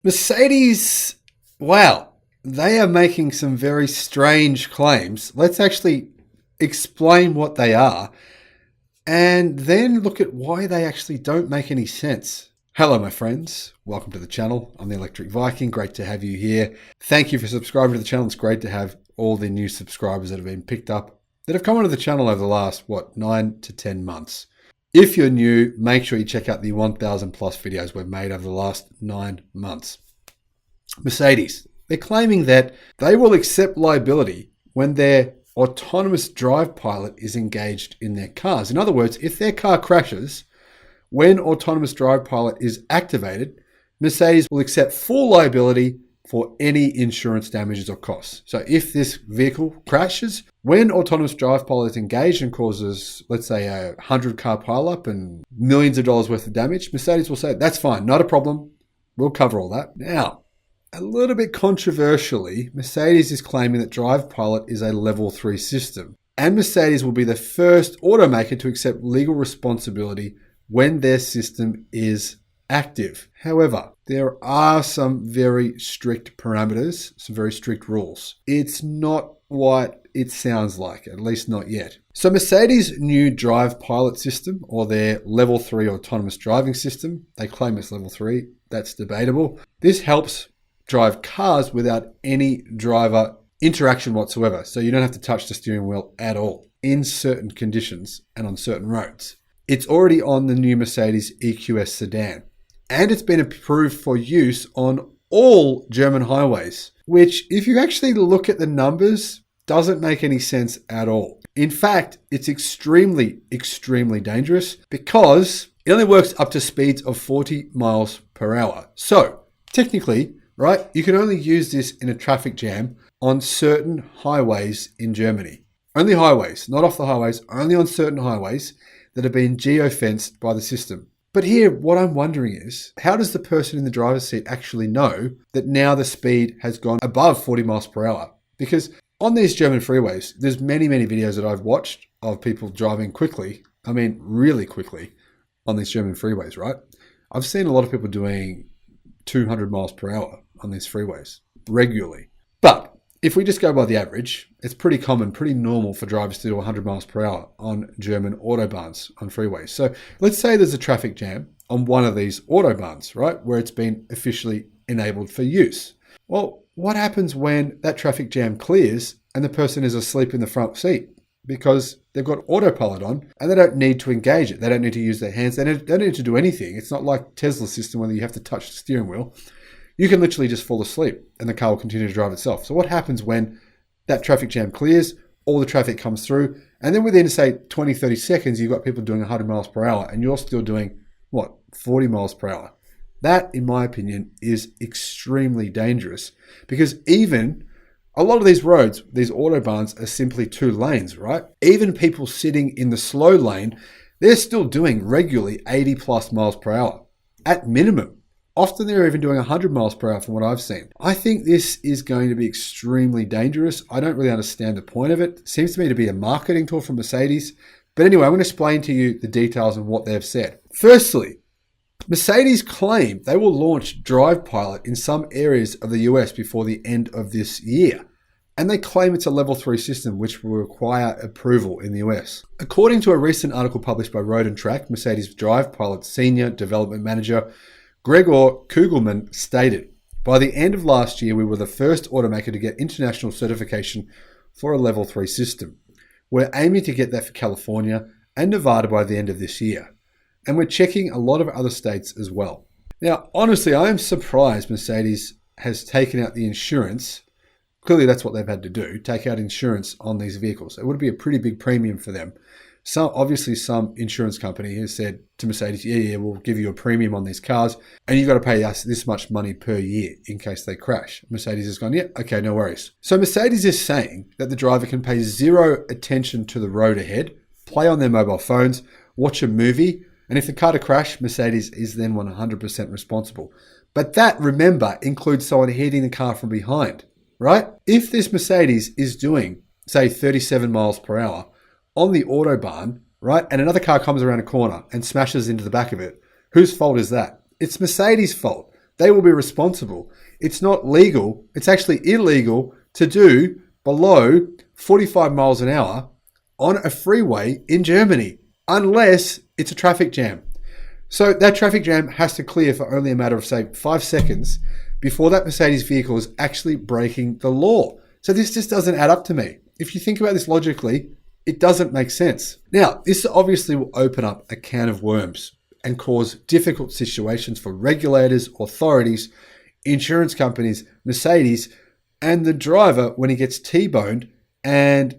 Mercedes, wow, they are making some very strange claims. Let's actually explain what they are and then look at why they actually don't make any sense. Hello, my friends. Welcome to the channel. I'm the Electric Viking. Great to have you here. Thank you for subscribing to the channel. It's great to have all the new subscribers that have been picked up that have come onto the channel over the last, 9 to 10 months. If you're new, make sure you check out the 1,000 plus videos we've made over the last 9 months. Mercedes, they're claiming that they will accept liability when their autonomous drive pilot is engaged in their cars. In other words, if their car crashes, when autonomous drive pilot is activated, Mercedes will accept full liability for any insurance damages or costs. So if this vehicle crashes, when autonomous drive pilot is engaged and causes, let's say, a 100-car pileup and millions of dollars worth of damage, Mercedes will say, that's fine, not a problem. We'll cover all that. Now, a little bit controversially, Mercedes is claiming that drive pilot is a level 3 system, and Mercedes will be the first automaker to accept legal responsibility when their system is active. However, there are some very strict parameters, some very strict rules. It's not what it sounds like, at least not yet. So Mercedes' new drive pilot system, or their level 3 autonomous driving system, they claim it's level 3, that's debatable. This helps drive cars without any driver interaction whatsoever. So you don't have to touch the steering wheel at all in certain conditions and on certain roads. It's already on the new Mercedes EQS sedan, and it's been approved for use on all German highways, which, if you actually look at the numbers, doesn't make any sense at all. In fact, it's extremely, extremely dangerous because it only works up to speeds of 40 miles per hour. So technically, right, you can only use this in a traffic jam on certain highways in Germany. Only highways, not off the highways, only on certain highways that have been geo-fenced by the system. But here, what I'm wondering is, how does the person in the driver's seat actually know that now the speed has gone above 40 miles per hour? Because on these German freeways, there's many, many videos that I've watched of people driving quickly, I mean really quickly, on these German freeways, right? I've seen a lot of people doing 200 miles per hour on these freeways regularly. But if we just go by the average, it's pretty common, pretty normal for drivers to do 100 miles per hour on German autobahns, on freeways. So let's say there's a traffic jam on one of these autobahns, right, where it's been officially enabled for use. Well, what happens when that traffic jam clears and the person is asleep in the front seat? Because they've got autopilot on and they don't need to engage it. They don't need to use their hands. They don't need to do anything. It's not like Tesla's system where you have to touch the steering wheel. You can literally just fall asleep and the car will continue to drive itself. So what happens when that traffic jam clears, all the traffic comes through, and then within, say, 20, 30 seconds, you've got people doing 100 miles per hour and you're still doing, 40 miles per hour? That, in my opinion, is extremely dangerous because even a lot of these roads, these autobahns are simply 2 lanes, right? Even people sitting in the slow lane, they're still doing regularly 80 plus miles per hour at minimum. Often they're even doing 100 miles per hour from what I've seen. I think this is going to be extremely dangerous. I don't really understand the point of it. It seems to me to be a marketing tool from Mercedes. But anyway, I'm going to explain to you the details of what they've said. Firstly, Mercedes claim they will launch Drive Pilot in some areas of the US before the end of this year. And they claim it's a level 3 system which will require approval in the US. According to a recent article published by Road and Track, Mercedes Drive Pilot Senior Development Manager Gregor Kugelman stated, by the end of last year, we were the first automaker to get international certification for a level 3 system. We're aiming to get that for California and Nevada by the end of this year. And we're checking a lot of other states as well. Now, honestly, I am surprised Mercedes has taken out the insurance. Clearly, that's what they've had to do, take out insurance on these vehicles. It would be a pretty big premium for them. Obviously, some insurance company has said to Mercedes, yeah, we'll give you a premium on these cars, and you've got to pay us this much money per year in case they crash. Mercedes has gone, yeah, okay, no worries. So Mercedes is saying that the driver can pay zero attention to the road ahead, play on their mobile phones, watch a movie, and if the car to crash, Mercedes is then 100% responsible. But that, remember, includes someone hitting the car from behind, right? If this Mercedes is doing, say, 37 miles per hour, on the autobahn, right, and another car comes around a corner and smashes into the back of it, whose fault is that? It's Mercedes' fault. they will be responsible. It's not legal. It's actually illegal to do below 45 miles an hour on a freeway in Germany, unless it's a traffic jam. So that traffic jam has to clear for only a matter of, say, 5 seconds before that Mercedes vehicle is actually breaking the law. So this just doesn't add up to me. If you think about this logically, it doesn't make sense. Now, this obviously will open up a can of worms and cause difficult situations for regulators, authorities, insurance companies, Mercedes, and the driver when he gets T-boned and,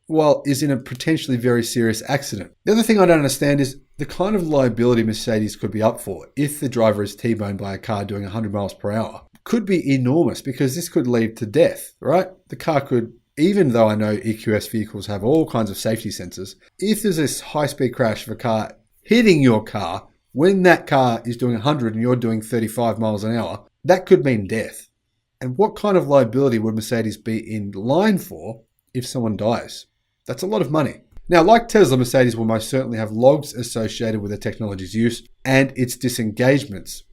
well, is in a potentially very serious accident. The other thing I don't understand is the kind of liability Mercedes could be up for if the driver is T-boned by a car doing 100 miles per hour. Could be enormous, because this could lead to death, right? The car could, even though I know EQS vehicles have all kinds of safety sensors, if there's this high-speed crash of a car hitting your car when that car is doing 100 and you're doing 35 miles an hour, that could mean death. And what kind of liability would Mercedes be in line for if someone dies? That's a lot of money. Now, like Tesla, Mercedes will most certainly have logs associated with the technology's use and its disengagements.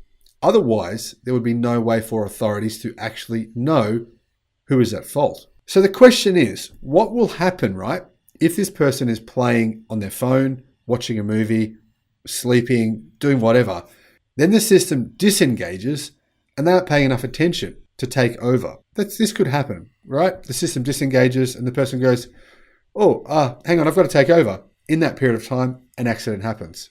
Otherwise, there would be no way for authorities to actually know who is at fault. So the question is, what will happen, right, if this person is playing on their phone, watching a movie, sleeping, doing whatever? Then the system disengages and they aren't paying enough attention to take over. This could happen, right? The system disengages and the person goes, hang on, I've got to take over. In that period of time, an accident happens.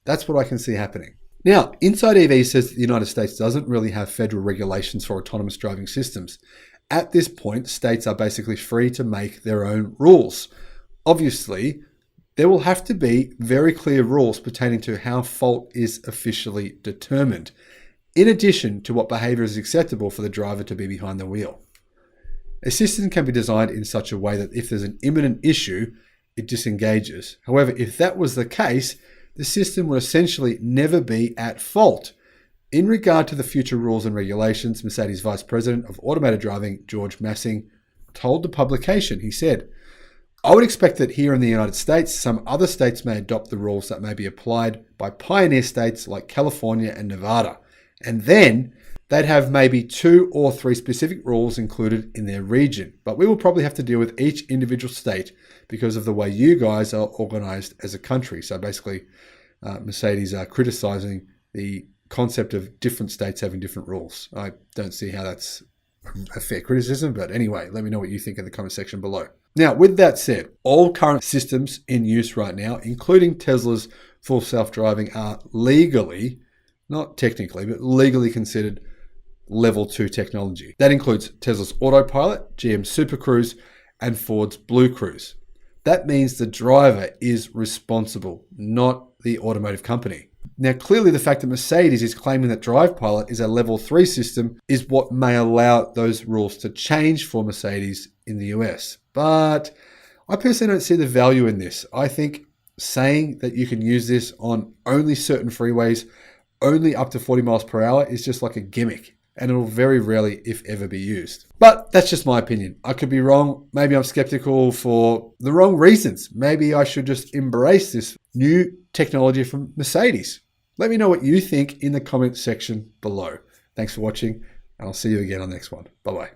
That's what I can see happening. Now, Inside EV says that the United States doesn't really have federal regulations for autonomous driving systems. At this point, states are basically free to make their own rules. Obviously, there will have to be very clear rules pertaining to how fault is officially determined, in addition to what behavior is acceptable for the driver to be behind the wheel. A system can be designed in such a way that if there's an imminent issue, it disengages. However, if that was the case, the system would essentially never be at fault. In regard to the future rules and regulations, Mercedes Vice President of Automated Driving, George Massing, told the publication, he said, "I would expect that here in the United States, some other states may adopt the rules that may be applied by pioneer states like California and Nevada. And then they'd have maybe 2 or 3 specific rules included in their region. But we will probably have to deal with each individual state because of the way you guys are organized as a country." So basically, Mercedes are criticizing the concept of different states having different rules. I don't see how that's a fair criticism, but anyway, let me know what you think in the comment section below. Now, with that said, all current systems in use right now, including Tesla's full self-driving, are legally, not technically, but legally considered level 2 technology. That includes Tesla's Autopilot, GM's Super Cruise, and Ford's Blue Cruise. That means the driver is responsible, not the automotive company. Now, clearly the fact that Mercedes is claiming that Drive Pilot is a level 3 system is what may allow those rules to change for Mercedes in the US. But I personally don't see the value in this. I think saying that you can use this on only certain freeways, only up to 40 miles per hour, is just like a gimmick, and it'll very rarely, if ever, be used. But that's just my opinion. I could be wrong. Maybe I'm skeptical for the wrong reasons. Maybe I should just embrace this new technology from Mercedes. Let me know what you think in the comment section below. Thanks for watching, and I'll see you again on the next one. Bye-bye.